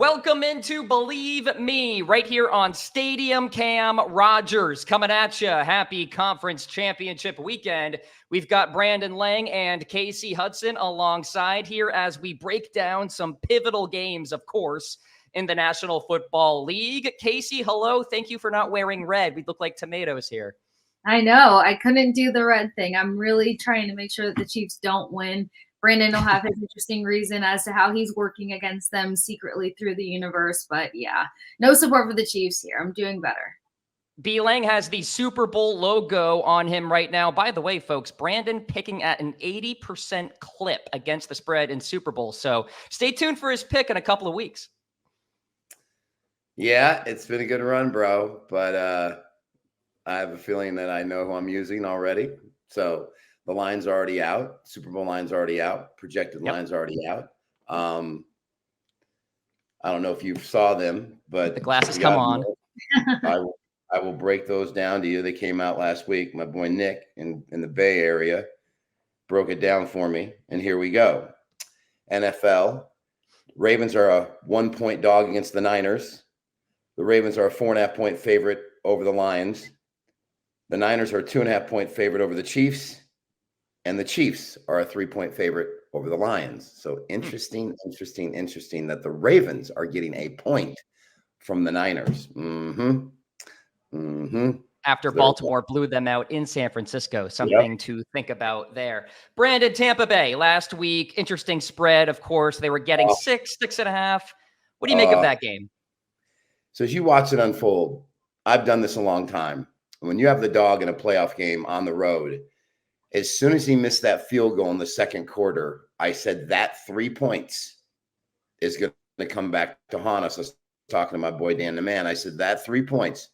Welcome into Believe Me right here on Stadium Cam Rogers coming at you. Happy Conference Championship weekend. We've got Brandon Lang and Kasey Hudson alongside here as we break down some pivotal games, of course, in the National Football League. Kasey, hello. Thank you for not wearing red. We look like tomatoes here. I know. I couldn't do the red thing. I'm really trying to make sure that the Chiefs don't win. Brandon will have his interesting reason as to how he's working against them secretly through the universe. But yeah, no support for the Chiefs here. I'm doing better. B. Lang has the Super Bowl logo on him right now. By the way, folks, Brandon picking at an 80% clip against the spread in Super Bowl. So stay tuned for his pick in a couple of weeks. Yeah, it's been a good run, bro. But I have a feeling that I know who I'm using already. So the line's already out. Super Bowl line's already out. Projected line's already out. I don't know if you saw them, but the glasses come on. I will break those down to you. They came out last week. My boy Nick in the Bay Area broke it down for me. And here we go. NFL. Ravens are a 1-point dog against the Niners. The Ravens are a 4.5-point favorite over the Lions. The Niners are a 2.5-point favorite over the Chiefs. And the Chiefs are a 3-point favorite over the Lions. So interesting that the Ravens are getting a point from the Niners. After Baltimore blew them out in San Francisco. Something to think about there. Brandon, Tampa Bay, last week, interesting spread, of course. They were getting 6.5. What do you make of that game? So as you watch it unfold, I've done this a long time. When you have the dog in a playoff game on the road, as soon as he missed that field goal in the second quarter, I said that 3 points is going to come back to haunt us. I was talking to my boy Dan the Man. I said that 3 points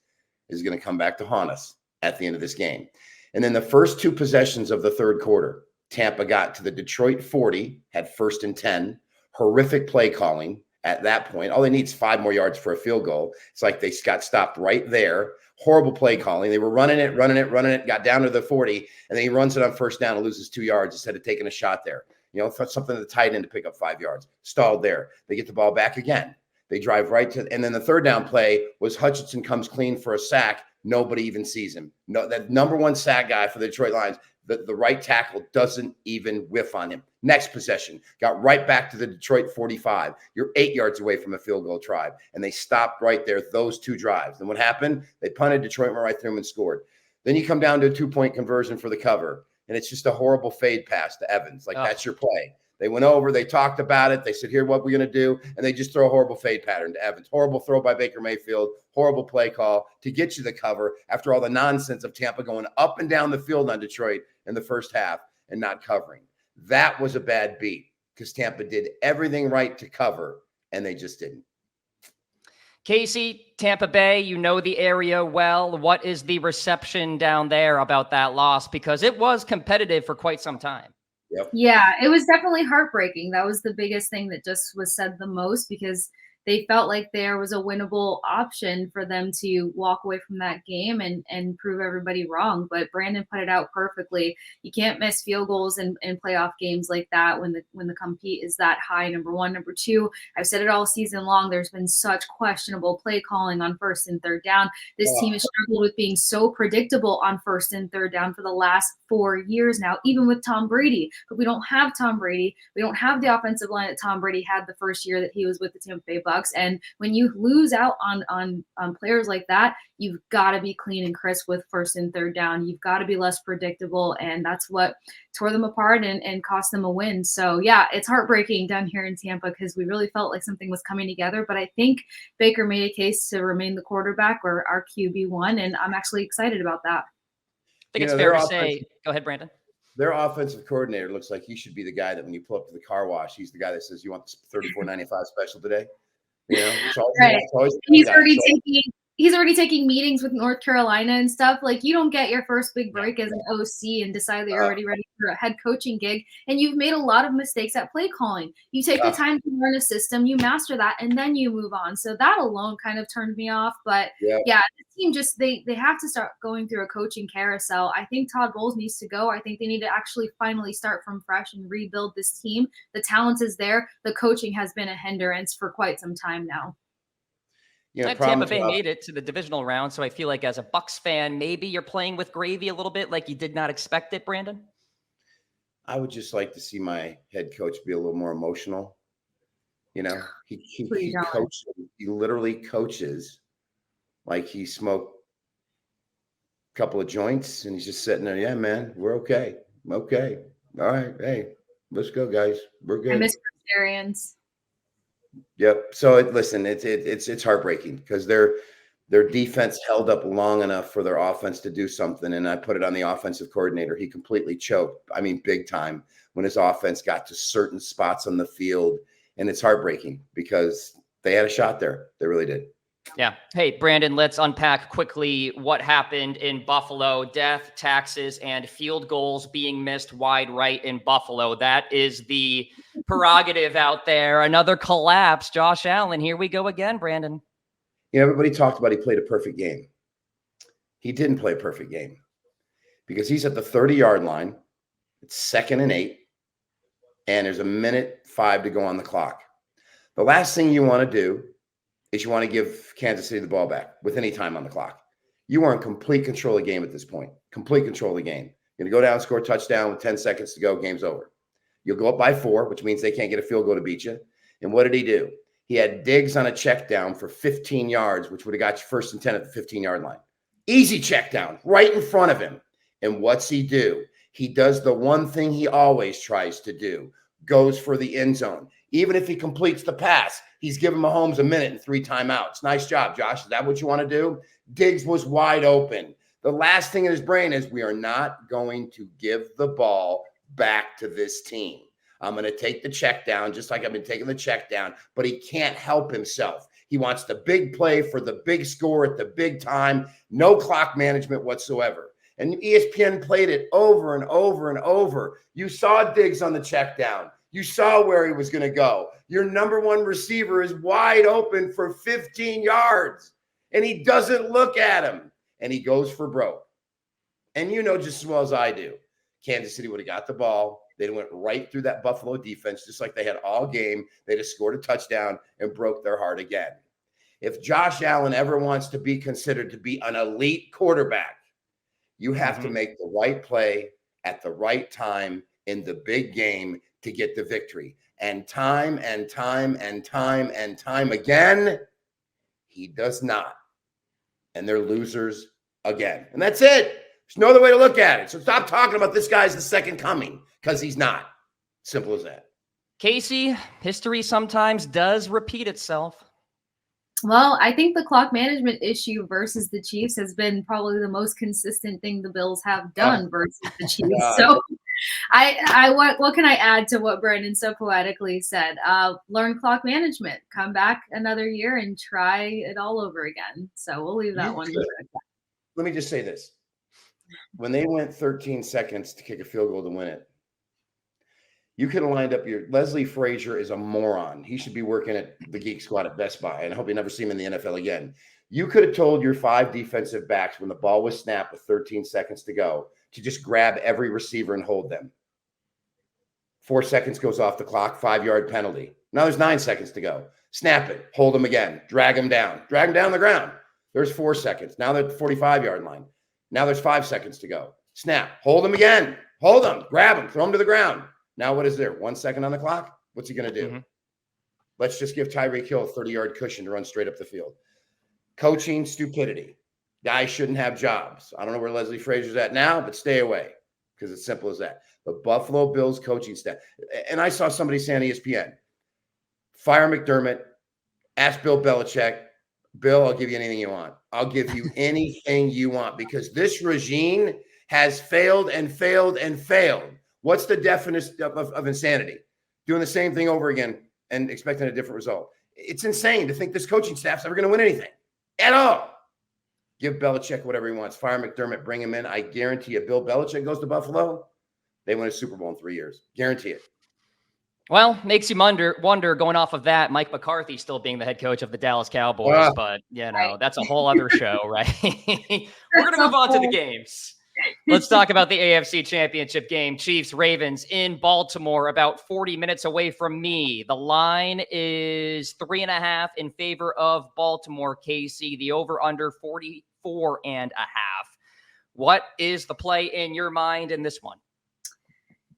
is going to come back to haunt us at the end of this game. And then the first two possessions of the third quarter, Tampa got to the Detroit 40, had 1st and 10, horrific play calling at that point. All they need is 5 more yards for a field goal. It's like they got stopped right there. Horrible play calling. They were running it, got down to the 40, and then he runs it on 1st down and loses 2 yards instead of taking a shot there. You know, something to the tight end to pick up 5 yards. Stalled there. They get the ball back again. They drive right to, and then the 3rd down play was Hudson comes clean for a sack. Nobody even sees him. No, that number 1 sack guy for the Detroit Lions, the right tackle doesn't even whiff on him. Next possession, got right back to the Detroit 45. You're 8 yards away from a field goal try. And they stopped right there, those 2 drives. And what happened? They punted, Detroit went right through them and scored. Then you come down to a 2-point conversion for the cover. And it's just a horrible fade pass to Evans. That's your play. They went over, they talked about it. They said, here, what we're going to do. And they just throw a horrible fade pattern to Evans. Horrible throw by Baker Mayfield. Horrible play call to get you the cover after all the nonsense of Tampa going up and down the field on Detroit in the first half and not covering. That was a bad beat because Tampa did everything right to cover, and they just didn't. Kasey, Tampa Bay, you know the area well. What is the reception down there about that loss? Because it was competitive for quite some time. Yep. Yeah, it was definitely heartbreaking. That was the biggest thing that just was said the most because they felt like there was a winnable option for them to walk away from that game and prove everybody wrong. But Brandon put it out perfectly. You can't miss field goals in playoff games like that when the compete is that high, number 1. Number 2, I've said it all season long, there's been such questionable play calling on 1st and 3rd down. This team has struggled with being so predictable on 1st and 3rd down for the last 4 years now, even with Tom Brady. But we don't have Tom Brady. We don't have the offensive line that Tom Brady had the first year that he was with the Tampa Bay Bucks. And when you lose out on players like that, you've got to be clean and crisp with 1st and 3rd down. You've got to be less predictable. And that's what tore them apart and cost them a win. So, yeah, it's heartbreaking down here in Tampa because we really felt like something was coming together. But I think Baker made a case to remain the quarterback or our QB1. And I'm actually excited about that. I think it's fair to say. Go ahead, Brandon. Their offensive coordinator looks like he should be the guy that when you pull up to the car wash, he's the guy that says, you want the $34.95 special today? You know, right. He's already taking he's already taking meetings with North Carolina and stuff. Like, you don't get your first big break as an OC and decide that you're already ready for a head coaching gig. And you've made a lot of mistakes at play calling. You take the time to learn a system, you master that, and then you move on. So that alone kind of turned me off. But yeah, the team just they have to start going through a coaching carousel. I think Todd Bowles needs to go. I think they need to actually finally start from fresh and rebuild this team. The talent is there. The coaching has been a hindrance for quite some time now. Tampa Bay made it to the divisional round, so I feel like as a Bucs fan, maybe you're playing with gravy a little bit, like you did not expect it, Brandon. I would just like to see my head coach be a little more emotional. He literally coaches like he smoked a couple of joints, and he's just sitting there. Yeah, man, we're okay. Okay, all right, hey, let's go, guys. We're good. I miss Presbyterians. Yep. So it's heartbreaking because their defense held up long enough for their offense to do something. And I put it on the offensive coordinator. He completely choked. I mean, big time when his offense got to certain spots on the field. And it's heartbreaking because they had a shot there. They really did. Yeah. Hey, Brandon, let's unpack quickly what happened in Buffalo. Death, taxes, and field goals being missed wide right in Buffalo. That is the prerogative out there. Another collapse. Josh Allen. Here we go again, Brandon. Everybody talked about he played a perfect game. He didn't play a perfect game because he's at the 30-yard line. It's 2nd and 8, and there's 1:05 to go on the clock. The last thing you want to do is you want to give Kansas City the ball back with any time on the clock. You are in complete control of the game at this point. Complete control of the game. You're going to go down, score a touchdown with 10 seconds to go, game's over. You'll go up by 4, which means they can't get a field goal to beat you. And what did he do? He had Diggs on a check down for 15 yards, which would have got you 1st and 10 at the 15-yard line. Easy check down right in front of him. And what's he do? He does the one thing he always tries to do, goes for the end zone. Even if he completes the pass, he's giving Mahomes a minute and 3 timeouts. Nice job, Josh. Is that what you want to do? Diggs was wide open. The last thing in his brain is we are not going to give the ball back to this team. I'm going to take the check down just like I've been taking the check down, but he can't help himself. He wants the big play for the big score at the big time, no clock management whatsoever. And ESPN played it over and over and over. You saw Diggs on the check down. You saw where he was going to go. Your number one receiver is wide open for 15 yards, and he doesn't look at him, and he goes for broke. And you know just as well as I do, Kansas City would have got the ball. They went right through that Buffalo defense, just like they had all game. They just scored a touchdown and broke their heart again. If Josh Allen ever wants to be considered to be an elite quarterback, you have to make the right play at the right time in the big game to get the victory. And time and time and time and time again, he does not. And they're losers again. And that's it. There's no other way to look at it. So stop talking about this guy's the second coming, because he's not. Simple as that. Kasey, history sometimes does repeat itself. Well, I think the clock management issue versus the Chiefs has been probably the most consistent thing the Bills have done versus the Chiefs. So what can I add to what Brandon so poetically said? Learn clock management. Come back another year and try it all over again. So we'll leave that one. Let me just say this. When they went 13 seconds to kick a field goal to win it, you could have lined up your Leslie Frazier is a moron. He should be working at the Geek Squad at Best Buy, and I hope you never see him in the NFL again. You could have told your 5 defensive backs when the ball was snapped with 13 seconds to go to just grab every receiver and hold them. 4 seconds goes off the clock, 5-yard penalty. Now there's 9 seconds to go. Snap it, hold them again, drag them down the ground. There's 4 seconds. Now they're at the 45-yard line. Now there's 5 seconds to go. Snap, hold them again, hold them, grab them, throw them to the ground. Now what is there? 1 second on the clock? What's he going to do? Let's just give Tyreek Hill a 30-yard cushion to run straight up the field. Coaching stupidity. Guys shouldn't have jobs. I don't know where Leslie Frazier's at now, but stay away because it's simple as that. The Buffalo Bills coaching staff. And I saw somebody say on ESPN, fire McDermott, ask Bill Belichick. Bill, I'll give you anything you want. I'll give you anything you want because this regime has failed and failed and failed. What's the definition of insanity? Doing the same thing over again and expecting a different result. It's insane to think this coaching staff's ever going to win anything at all. Give Belichick whatever he wants. Fire McDermott, bring him in. I guarantee you, Bill Belichick goes to Buffalo, they win a Super Bowl in 3 years. Guarantee it. Well, makes you wonder going off of that, Mike McCarthy still being the head coach of the Dallas Cowboys, but that's a whole other show, right? We're going to move on to the games. Let's talk about the AFC Championship game. Chiefs, Ravens in Baltimore, about 40 minutes away from me. The line is 3.5 in favor of Baltimore, Kasey. The over-under 44.5. What is the play in your mind in this one?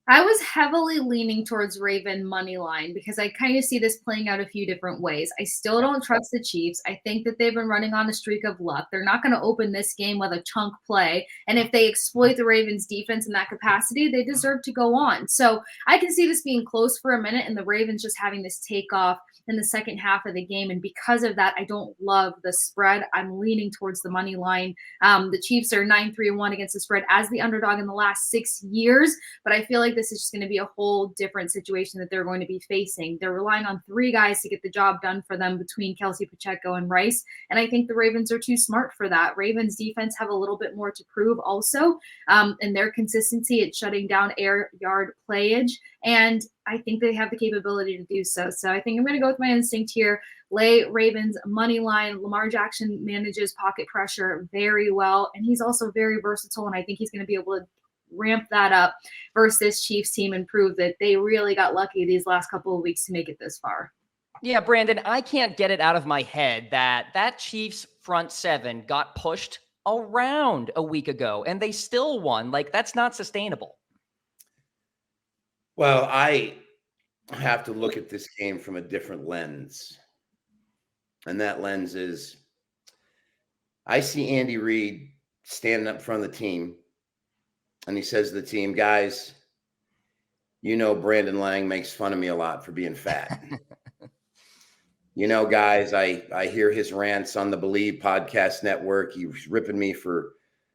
I was heavily leaning towards Raven money line because I kind of see this playing out a few different ways. I still don't trust the Chiefs. I think that they've been running on a streak of luck. They're not going to open this game with a chunk play. And if they exploit the Ravens defense in that capacity, they deserve to go on. So I can see this being close for a minute and the Ravens just having this takeoff in the second half of the game. And because of that, I don't love the spread. I'm leaning towards the money line. The Chiefs are 9-3-1 against the spread as the underdog in the last 6 years, but I feel like this is just going to be a whole different situation that they're going to be facing. They're relying on 3 guys to get the job done for them between Kelce, Pacheco, and Rice, and I think the Ravens are too smart for that. Ravens defense have a little bit more to prove also, and their consistency at shutting down air yard playage, and I think they have the capability to do so. So I think I'm going to go with my instinct here. Lay Ravens money line. Lamar Jackson manages pocket pressure very well, and he's also very versatile, and I think he's going to be able to ramp that up versus this Chiefs team and prove that they really got lucky these last couple of weeks to make it this far. Yeah, Brandon, I can't get it out of my head that Chiefs front seven got pushed around a week ago and they still won. Like, that's not sustainable. Well, I have to look at this game from a different lens. And that lens is I see Andy Reid standing up in front of the team. And he says to the team, guys, Brandon Lang makes fun of me a lot for being fat. Guys, I hear his rants on the Believe podcast network. He was ripping me for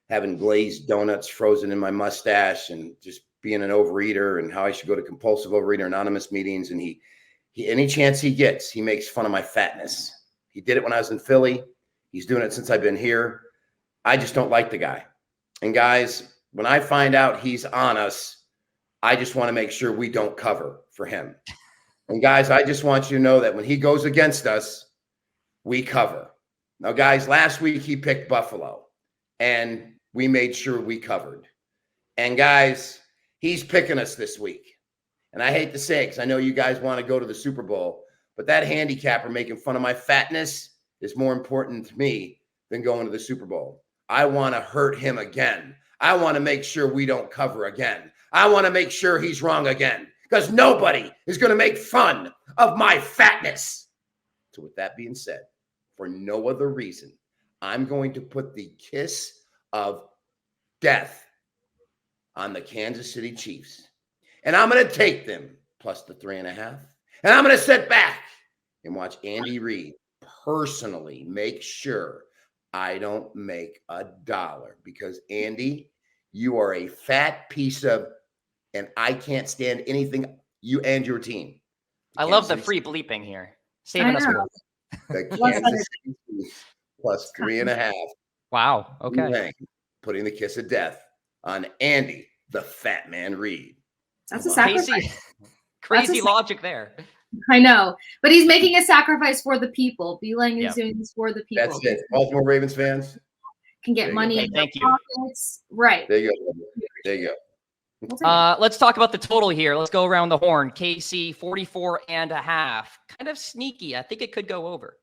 having glazed donuts frozen in my mustache and just being an overeater and how I should go to compulsive overeater anonymous meetings. And he any chance he gets, he makes fun of my fatness. He did it when I was in Philly. He's doing it since I've been here. I just don't like the guy. And guys, when I find out he's on us, I just want to make sure we don't cover for him. And guys, I just want you to know that when he goes against us, we cover. Now, guys, last week he picked Buffalo, and we made sure we covered. And guys, he's picking us this week. And I hate to say it because I know you guys want to go to the Super Bowl, but that handicapper making fun of my fatness is more important to me than going to the Super Bowl. I want to hurt him again. I want to make sure we don't cover again. I want to make sure he's wrong again because nobody is going to make fun of my fatness. So with that being said, for no other reason, I'm going to put the kiss of death on the Kansas City Chiefs. And I'm going to take them plus the 3.5. And I'm going to sit back and watch Andy Reid personally make sure I don't make $1 because Andy, you are a fat piece of, and I can't stand anything you and your team. I love the free bleeping here. Saving us. The Kansas City Chiefs plus 3.5. Wow. Okay. Putting the kiss of death on Andy, the fat man Reid. That's a sacrifice. Crazy logic there. I know, but he's making a sacrifice for the people. B-Lang is doing this for the people. That's it. Baltimore Ravens fans can get money in their pockets. Right. There you go. There you go. Let's talk about the total here. Let's go around the horn. Kasey, 44.5. Kind of sneaky. I think it could go over.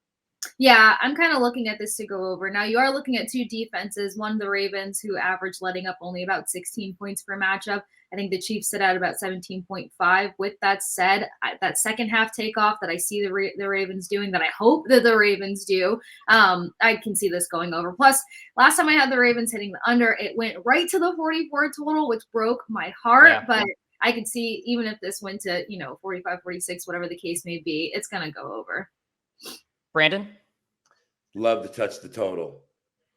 Yeah, I'm kind of looking at this to go over. Now, you are looking at 2 defenses. One, the Ravens, who average letting up only about 16 points per matchup. I think the Chiefs sit at about 17.5. With that said, that second half takeoff that I see the Ravens doing, that I hope that the Ravens do, I can see this going over. Plus, last time I had the Ravens hitting the under, it went right to the 44 total, which broke my heart. Yeah. But I could see even if this went to, 45, 46, whatever the case may be, it's going to go over. Brandon? Love to touch the total,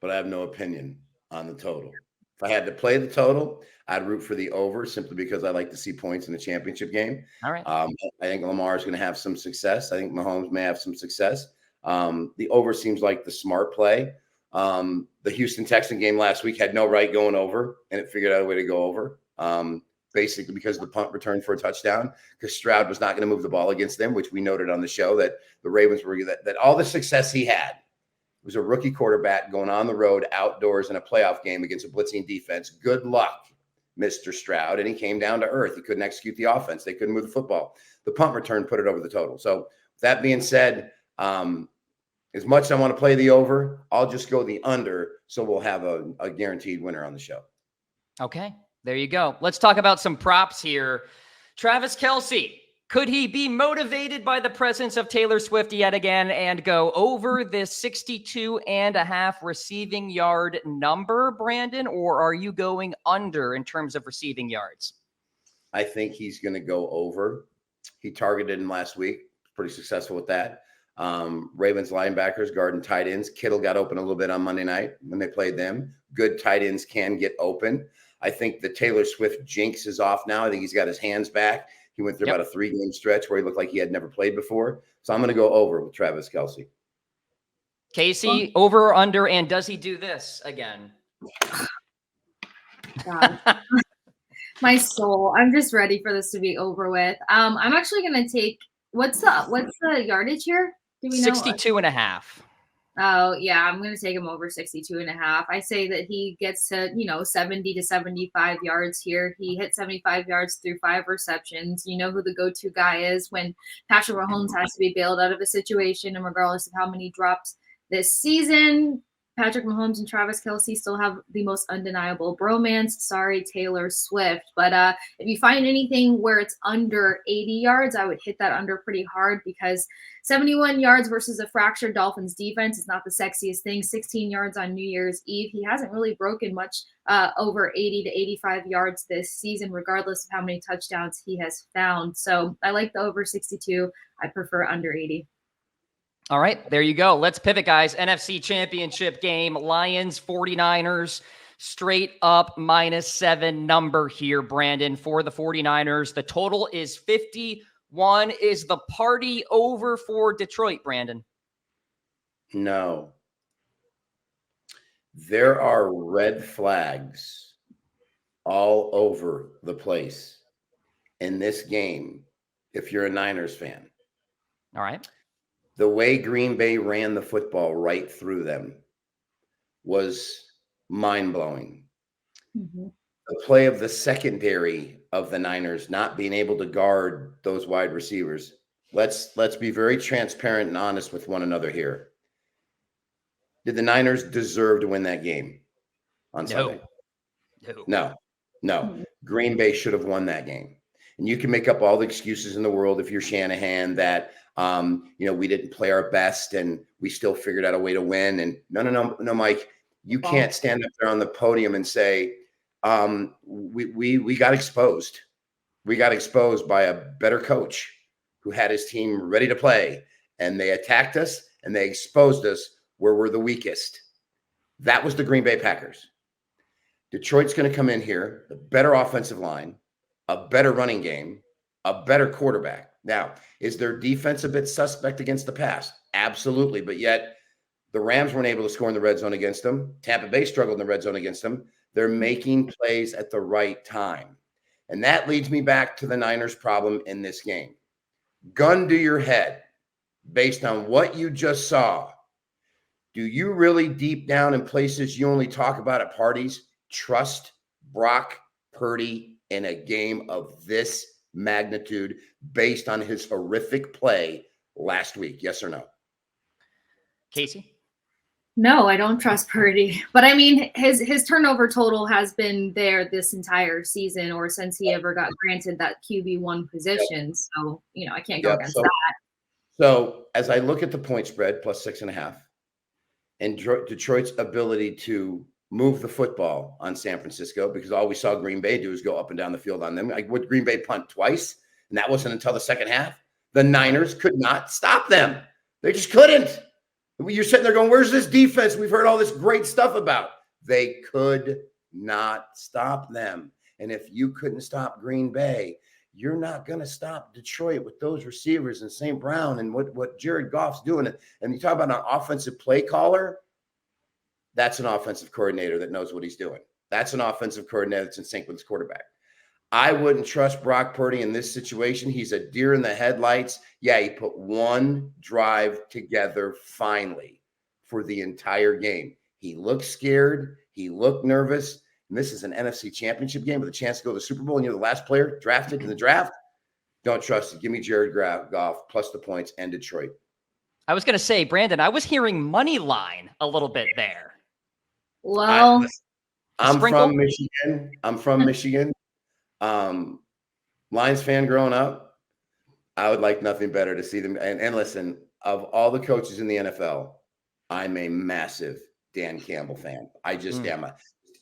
but I have no opinion on the total. If I had to play the total, I'd root for the over simply because I like to see points in the championship game. All right. I think Lamar is going to have some success. I think Mahomes may have some success. The over seems like the smart play. The Houston Texan game last week had no right going over, and it figured out a way to go over. Basically because of the punt return for a touchdown, because Stroud was not going to move the ball against them, which we noted on the show that the Ravens were that all the success he had was a rookie quarterback going on the road outdoors in a playoff game against a blitzing defense. Good luck, Mr. Stroud. And he came down to earth. He couldn't execute the offense. They couldn't move the football. The punt return put it over the total. So that being said, as much as I want to play the over, I'll just go the under. So we'll have a guaranteed winner on the show. Okay. There you go. Let's talk about some props here. Travis Kelce, could he be motivated by the presence of Taylor Swift yet again and go over this 62.5 receiving yard number, Brandon, or are you going under in terms of receiving yards? I think he's going to go over. He targeted him last week. Pretty successful with that. Ravens linebackers, guard and tight ends. Kittle got open a little bit on Monday night when they played them. Good tight ends can get open. I think the Taylor Swift jinx is off now. I think he's got his hands back. He went through about a 3-game stretch where he looked like he had never played before. So I'm going to go over with Travis Kelce. Kasey, over or under, and does he do this again? God. My soul. I'm just ready for this to be over with. I'm actually going to take what's the yardage here? Do we know? 62.5. Oh, yeah, I'm going to take him over 62.5. I say that he gets to, 70 to 75 yards here. He hit 75 yards through 5 receptions. You know who the go-to guy is when Patrick Mahomes has to be bailed out of a situation, and regardless of how many drops this season, Patrick Mahomes and Travis Kelce still have the most undeniable bromance. Sorry, Taylor Swift. But if you find anything where it's under 80 yards, I would hit that under pretty hard, because 71 yards versus a fractured Dolphins defense is not the sexiest thing. 16 yards on New Year's Eve. He hasn't really broken much over 80 to 85 yards this season, regardless of how many touchdowns he has found. So I like the over 62. I prefer under 80. All right, there you go. Let's pivot, guys. NFC Championship game, Lions, 49ers, straight up -7 number here, Brandon, for the 49ers. The total is 51. Is the party over for Detroit, Brandon? No. There are red flags all over the place in this game if you're a Niners fan. All right. The way Green Bay ran the football right through them was mind-blowing. Mm-hmm. The play of the secondary of the Niners not being able to guard those wide receivers. Let's be very transparent and honest with one another here. Did the Niners deserve to win that game on Sunday? No. Mm-hmm. Green Bay should have won that game. And you can make up all the excuses in the world if you're Shanahan that we didn't play our best and we still figured out a way to win. And no, Mike, you can't stand up there on the podium and say, we got exposed. We got exposed by a better coach who had his team ready to play, and they attacked us and they exposed us where we're the weakest. That was the Green Bay Packers. Detroit's going to come in here, the better offensive line, a better running game, a better quarterback. Now, is their defense a bit suspect against the pass? Absolutely. But yet the Rams weren't able to score in the red zone against them. Tampa Bay struggled in the red zone against them. They're making plays at the right time. And that leads me back to the Niners' problem in this game. Gun to your head, based on what you just saw, do you really deep down in places you only talk about at parties trust Brock Purdy in a game of this magnitude based on his horrific play last week? Yes or no? Kasey? No, I don't trust Purdy. But I mean, his turnover total has been there this entire season, or since he ever got granted that QB1 position. Yep. So, I can't go against that. So as I look at the point spread plus 6.5 and Detroit's ability to move the football on San Francisco, because all we saw Green Bay do is go up and down the field on them. Like, would Green Bay punt twice? And that wasn't until the second half. The Niners could not stop them. They just couldn't. You're sitting there going, where's this defense we've heard all this great stuff about? They could not stop them. And if you couldn't stop Green Bay, you're not going to stop Detroit with those receivers and St. Brown and what Jared Goff's doing. And you talk about an offensive play caller. That's an offensive coordinator that knows what he's doing. That's an offensive coordinator that's in sync with his quarterback. I wouldn't trust Brock Purdy in this situation. He's a deer in the headlights. Yeah, he put one drive together finally for the entire game. He looked scared. He looked nervous. And this is an NFC championship game with a chance to go to the Super Bowl, and you're the last player drafted in the draft. Don't trust it. Give me Jared Goff plus the points and Detroit. I was going to say, Brandon, I was hearing money line a little bit there. Well, I'm from Michigan. Lions fan growing up. I would like nothing better to see them. And listen, of all the coaches in the NFL, I'm a massive Dan Campbell fan. I just am.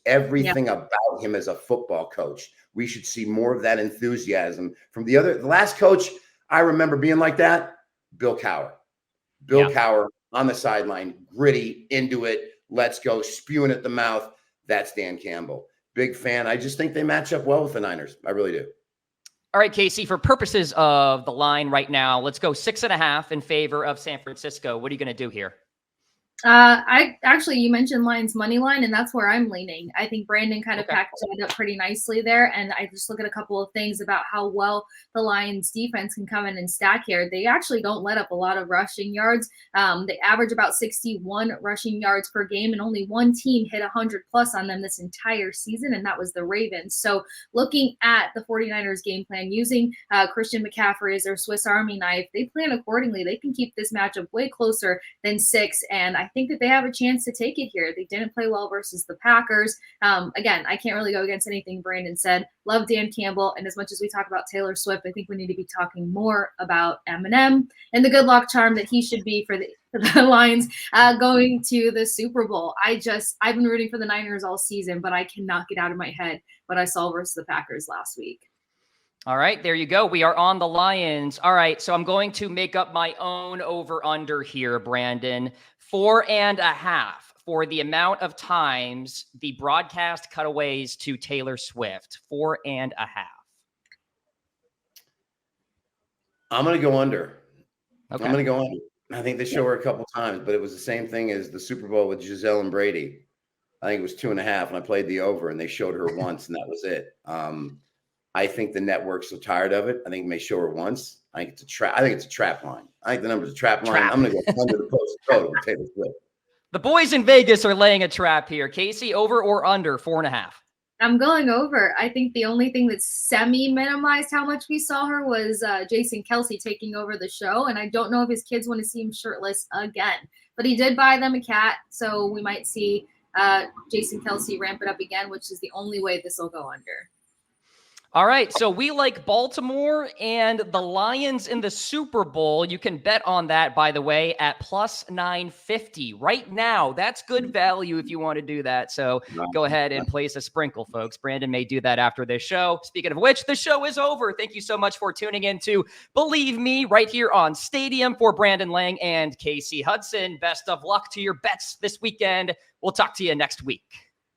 Everything about him as a football coach. We should see more of that enthusiasm from the last coach I remember being like that, Bill Cowher. Bill Cowher on the sideline, gritty, into it, let's go, spewing at the mouth. That's Dan Campbell. Big fan. I just think they match up well with the Niners. I really do. All right, Kasey, for purposes of the line right now, let's go 6.5 in favor of San Francisco. What are you going to do here? You mentioned Lions money line, and that's where I'm leaning. I think Brandon kind of packaged it up pretty nicely there. And I just look at a couple of things about how well the Lions defense can come in and stack here. They actually don't let up a lot of rushing yards. They average about 61 rushing yards per game, and only one team hit 100 plus on them this entire season, and that was the Ravens. So looking at the 49ers game plan, using Christian McCaffrey as their Swiss Army knife, they plan accordingly. They can keep this matchup way closer than 6, and I think that they have a chance to take it here. They didn't play well versus the Packers. Again, I can't really go against anything Brandon said. Love Dan Campbell, and as much as we talk about Taylor Swift, I think we need to be talking more about Eminem and the good luck charm that he should be for the Lions going to the Super Bowl. I've been rooting for the Niners all season, but I cannot get out of my head what I saw versus the Packers last week. All right, there you go. We are on the Lions. All right, so I'm going to make up my own over-under here, Brandon. 4.5 for the amount of times the broadcast cutaways to Taylor Swift. 4.5. I'm going to go under. Okay. I'm going to go under. I think they show her a couple times, but it was the same thing as the Super Bowl with Giselle and Brady. I think it was 2.5, and I played the over, and they showed her once, and that was it. I think the networks are tired of it. I think they may show her once. I think it's a trap. I think it's a trap line. I think the number's a trap line. I'm going to go under the post total with Taylor Swift. The boys in Vegas are laying a trap here. Kasey, over or under 4.5? I'm going over. I think the only thing that semi-minimized how much we saw her was Jason Kelce taking over the show, and I don't know if his kids want to see him shirtless again. But he did buy them a cat, so we might see Jason Kelce ramp it up again, which is the only way this will go under. All right, so we like Baltimore and the Lions in the Super Bowl. You can bet on that, by the way, at plus 950 right now. That's good value if you want to do that. So go ahead and place a sprinkle, folks. Brandon may do that after this show. Speaking of which, the show is over. Thank you so much for tuning in to Believe Me right here on Stadium. For Brandon Lang and Kasey Hudson, best of luck to your bets this weekend. We'll talk to you next week.